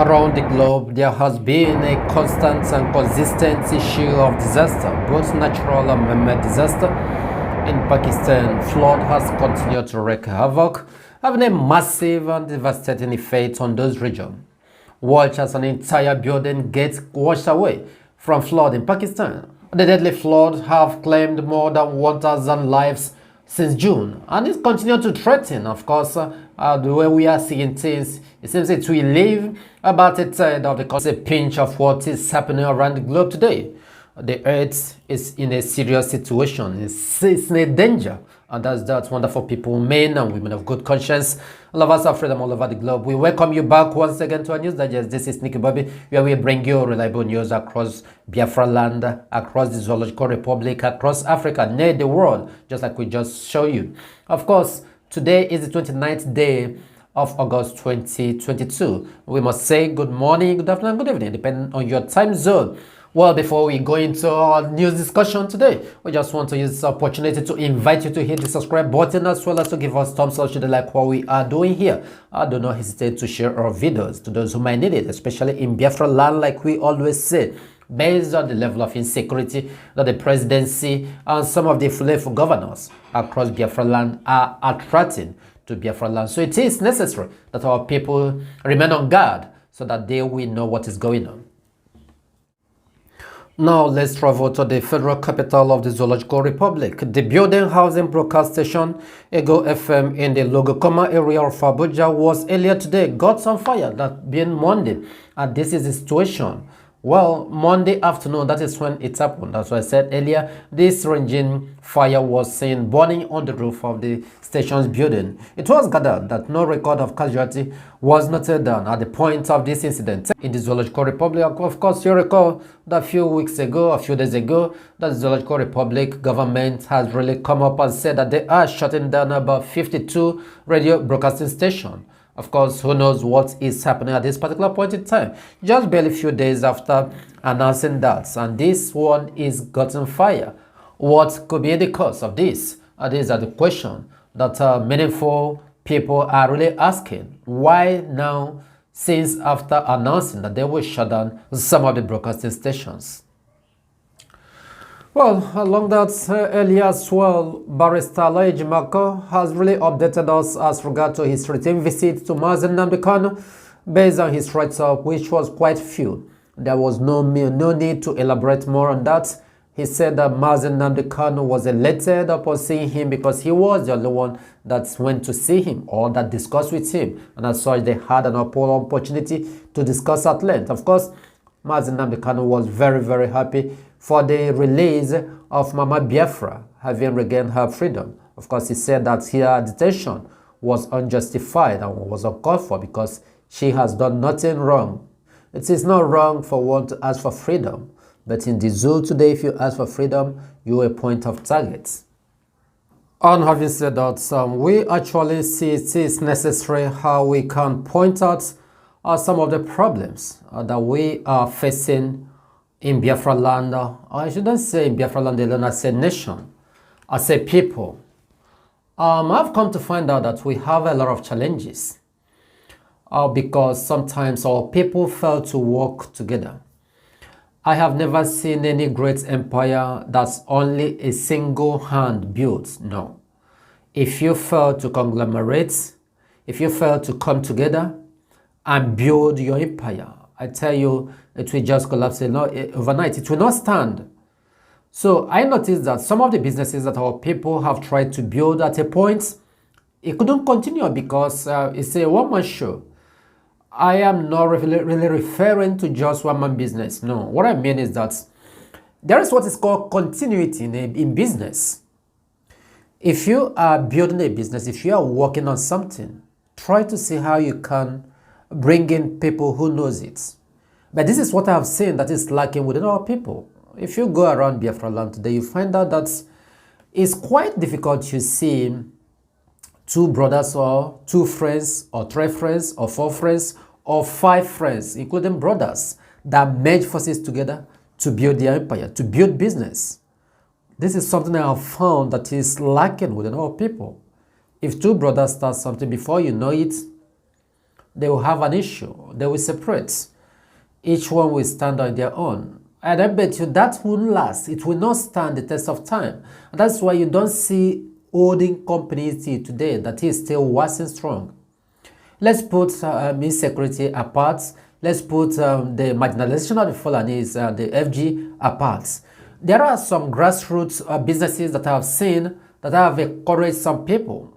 Around the globe, there has been a constant and consistent issue of disaster, both natural and man-made disaster. In Pakistan, flood has continued to wreak havoc, having a massive and devastating effect on those regions. Watch as an entire building gets washed away from flood in Pakistan. The deadly flood have claimed more than 1,000 lives since June, and it continues to threaten, of course, the way we are seeing things. It seems that we live about a third of the country. A pinch of what is happening around the globe today. The earth is in a serious situation. It's in a danger. And that's wonderful people, men and women of good conscience, lovers of freedom all over the globe. We welcome you back once again to our news digest. This is Nicky Bobby, where we bring you reliable news across Biafra land, across the Zoological Republic, across Africa, near the world, just like we just show you. Of course, today is the 29th day of August 2022. We must say good morning, good afternoon, good evening, depending on your time zone. Well, before we go into our news discussion today, we just want to use this opportunity to invite you to hit the subscribe button as well as to give us thumbs up should you like what we are doing here. Do not hesitate to share our videos to those who might need it, especially in Biafra land, like we always say. Based on the level of insecurity that the presidency and some of the full governors across Biafra land are attracting to Biafra land. So it is necessary that our people remain on guard so that they will know what is going on. Now let's travel to the federal capital of the Zoological Republic. The building housing broadcast station, Ego FM in the Logokoma area of Abuja, was earlier today got on fire, that being Monday. And this is the situation. Well, Monday afternoon, that is when it happened. That's what I said earlier. This raging fire was seen burning on the roof of the station's building. It was gathered that no record of casualty was noted down at the point of this incident in the Zoological Republic. Of course, you recall that a few days ago, the Zoological Republic government has really come up and said that they are shutting down about 52 radio broadcasting stations. Of course, who knows what is happening at this particular point in time. Just barely a few days after announcing that, and this one is gotten fire. What could be the cause of this? These are the questions that meaningful people are really asking. Why now, since after announcing that they will shut down some of the broadcasting stations? Well, along that earlier as well, Barrister Aloy Marco has really updated us as regard to his routine visit to Mazen Nnamdi Kanu based on his write-up, which was quite few. There was no need to elaborate more on that. He said that Mazen Nnamdi Kanu was elated upon seeing him because he was the only one that went to see him or that discussed with him. And as such, they had an opportunity to discuss at length. Of course, Mazen Nnamdi Kanu was very, very happy for the release of Mama Biafra, having regained her freedom. Of course, he said that her detention was unjustified and was uncalled for because she has done nothing wrong. It is not wrong for one to ask for freedom, but in the zoo today, if you ask for freedom, you are a point of target. And having said that, we actually see it is necessary how we can point out some of the problems that we are facing in Biafra land. I shouldn't say in Biafra land alone, as a nation, as a people. I've come to find out that we have a lot of challenges because sometimes our people fail to work together. I have never seen any great empire that's only a single hand built. No. If you fail to conglomerate, if you fail to come together and build your empire, I tell you, it will just collapse overnight. It will not stand. So I noticed that some of the businesses that our people have tried to build at a point, it couldn't continue because it's a one-man show. I am not really referring to just one-man business. No, what I mean is that there is what is called continuity in business. If you are building a business, if you are working on something, try to see how you can bring in people who knows it. But this is what I have seen that is lacking within our people. If you go around Biafra land today, you find out that it's quite difficult to see two brothers or two friends or three friends or four friends or five friends, including brothers, that merge forces together to build their empire, to build business. This is something I have found that is lacking within our people. If two brothers start something, before you know it, they will have an issue. They will separate. Each one will stand on their own. And I bet you that won't last. It will not stand the test of time. And that's why you don't see holding companies today that is still waxing strong. Let's put insecurity apart. Let's put the marginalization of the Fulanis, the FG apart. There are some grassroots businesses that I have seen that have encouraged some people.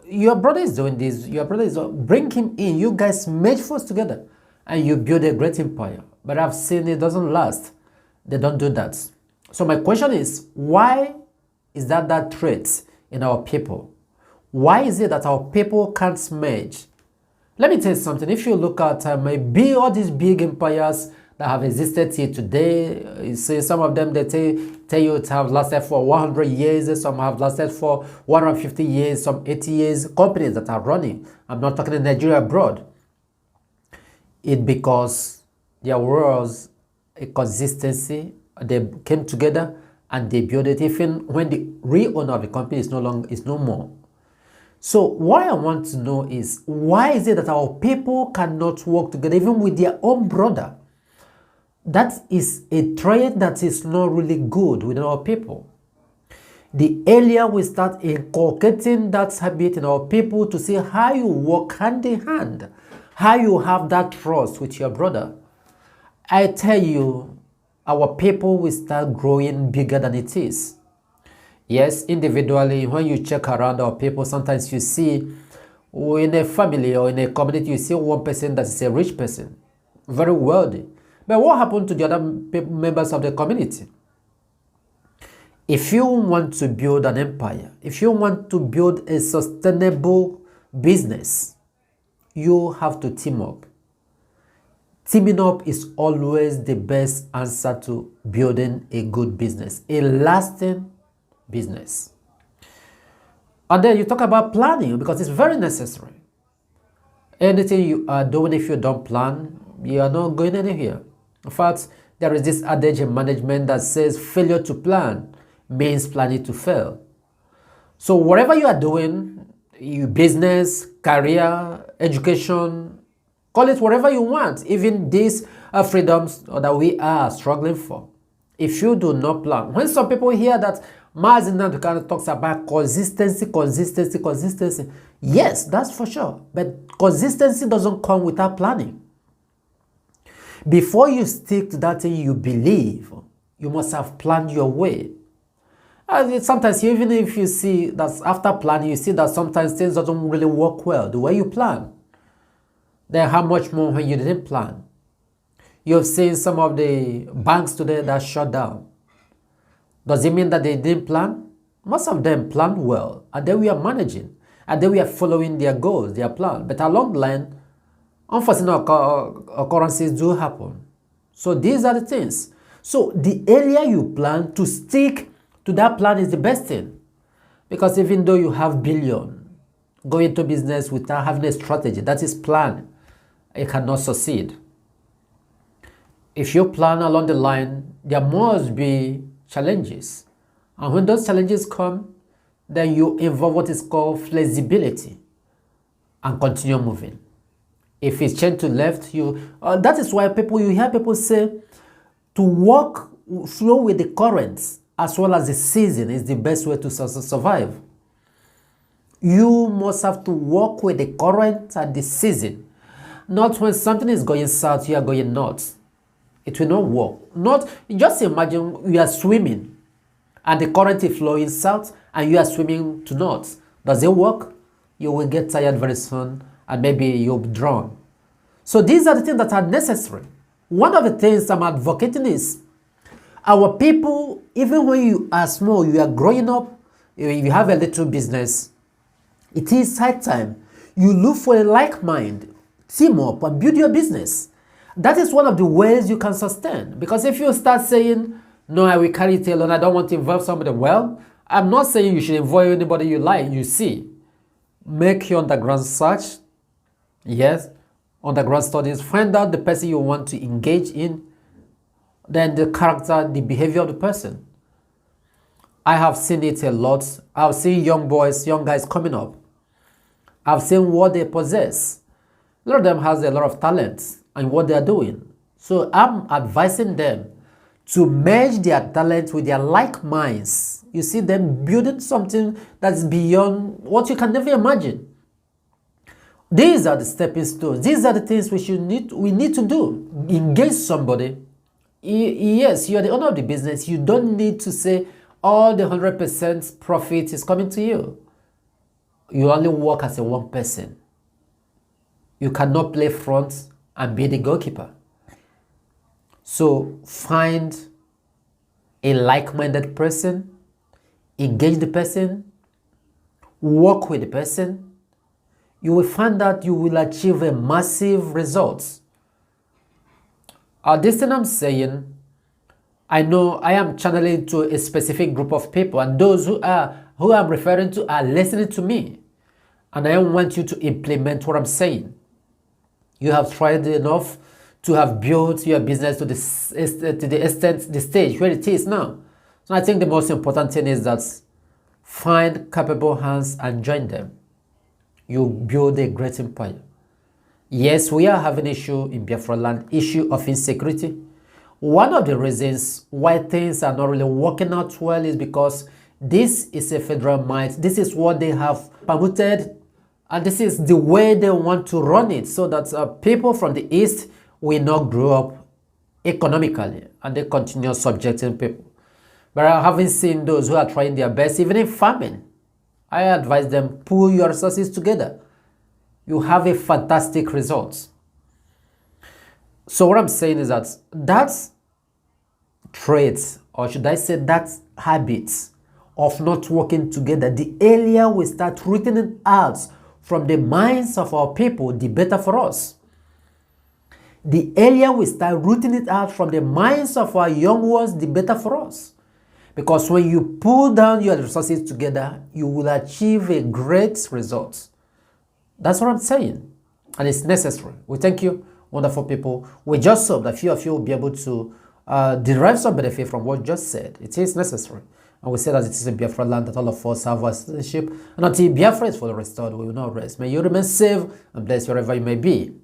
Your brother is doing this. Your brother is bring him in. You guys merge force together, and you build a great empire. But I've seen it doesn't last. They don't do that. So my question is, why is that trait in our people? Why is it that our people can't merge? Let me tell you something. If you look at maybe all these big empires that have existed here today, you see some of them, they tell you it have lasted for 100 years, some have lasted for 150 years, some 80 years, companies that are running. I'm not talking in Nigeria, abroad. It's because there was a consistency. They came together and they built it even when the real owner of the company is no more. So what I want to know is, why is it that our people cannot work together even with their own brother? That is a trait that is not really good within our people. The earlier we start inculcating that habit in our people to see how you work hand in hand, how you have that trust with your brother, I tell you, our people will start growing bigger than it is. Yes, individually, when you check around our people, sometimes you see in a family or in a community, you see one person that is a rich person, very wealthy. But what happened to the other members of the community? If you want to build an empire, if you want to build a sustainable business, you have to team up. Teaming up is always the best answer to building a good business, a lasting business. And then you talk about planning, because it's very necessary. Anything you are doing, if you don't plan, you are not going anywhere. In fact, there is this adage in management that says failure to plan means planning to fail. So whatever you are doing, your business, career, education, call it whatever you want, even these freedoms that we are struggling for. If you do not plan, when some people hear that Mazi Nnamdi Kanu talks about consistency, yes, that's for sure. But consistency doesn't come without planning. Before you stick to that thing you believe, you must have planned your way. Sometimes, even if you see that after planning, you see that sometimes things don't really work well the way you plan. Then how much more when you didn't plan? You've seen some of the banks today that shut down. Does it mean that they didn't plan? Most of them planned well, and then we are managing, and then we are following their goals, their plan. But along the line, unforeseen occurrences do happen. So these are the things. So the earlier you plan, to stick to that plan is the best thing. Because even though you have billion, going into business without having a strategy, that is plan, it cannot succeed. If you plan along the line, there must be challenges. And when those challenges come, then you involve what is called flexibility and continue moving. If it's change to left, that is why you hear people say to walk flow with the currents as well as the season is the best way to survive. You must have to walk with the current and the season. Not when something is going south, you are going north. It will not work. Not just imagine you are swimming and the current is flowing south and you are swimming to north. Does it work? You will get tired very soon and maybe you'll be drowned. So these are the things that are necessary. One of the things I'm advocating is our people, even when you are small, you are growing up, if you have a little business, it is high time you look for a like mind, team up and build your business. That is one of the ways you can sustain. Because if you start saying, no, I will carry it alone, I don't want to involve somebody, well, I'm not saying you should involve anybody you like, you see. Make your underground search, yes, underground studies, find out the person you want to engage in, then the character, the behavior of the person. I have seen it a lot. I've seen young boys, young guys coming up. I've seen what they possess. A lot of them has a lot of talents in what they are doing. So I'm advising them to merge their talent with their like minds. You see them building something that's beyond what you can never imagine. These are the stepping stones. These are the things we need to do. Engage somebody. Yes, you are the owner of the business. You don't need to say all the 100% profit is coming to you. You only work as a one person. You cannot play front and be the goalkeeper. So find a like-minded person, engage the person, work with the person. You will find that you will achieve a massive results. This thing I'm saying, I know I am channeling to a specific group of people, and those who I'm referring to are listening to me. And I want you to implement what I'm saying. You have tried enough to have built your business to the stage where it is now. So I think the most important thing is that find capable hands and join them. You build a great empire. Yes, we are having issue in Biafra land, issue of insecurity. One of the reasons why things are not really working out well is because this is a federal might. This is what they have permitted, and this is the way they want to run it, so that people from the East will not grow up economically, and they continue subjecting people. But I haven't seen those who are trying their best, even in farming. I advise them, pull your resources together. You have a fantastic result. So what I'm saying is that that's traits, or should I say that's habits of not working together, the earlier we start rooting it out from the minds of our people, the better for us. The earlier we start rooting it out from the minds of our young ones, the better for us. Because when you pull down your resources together, you will achieve a great result. That's what I'm saying. And it's necessary. We thank you, wonderful people. We just hope that few of you will be able to derive some benefit from what you just said. It is necessary. And we say that it is a Biafra land that all of us have our citizenship. And until Biafra is fully restored, we will not rest. May you remain safe and blessed wherever you may be.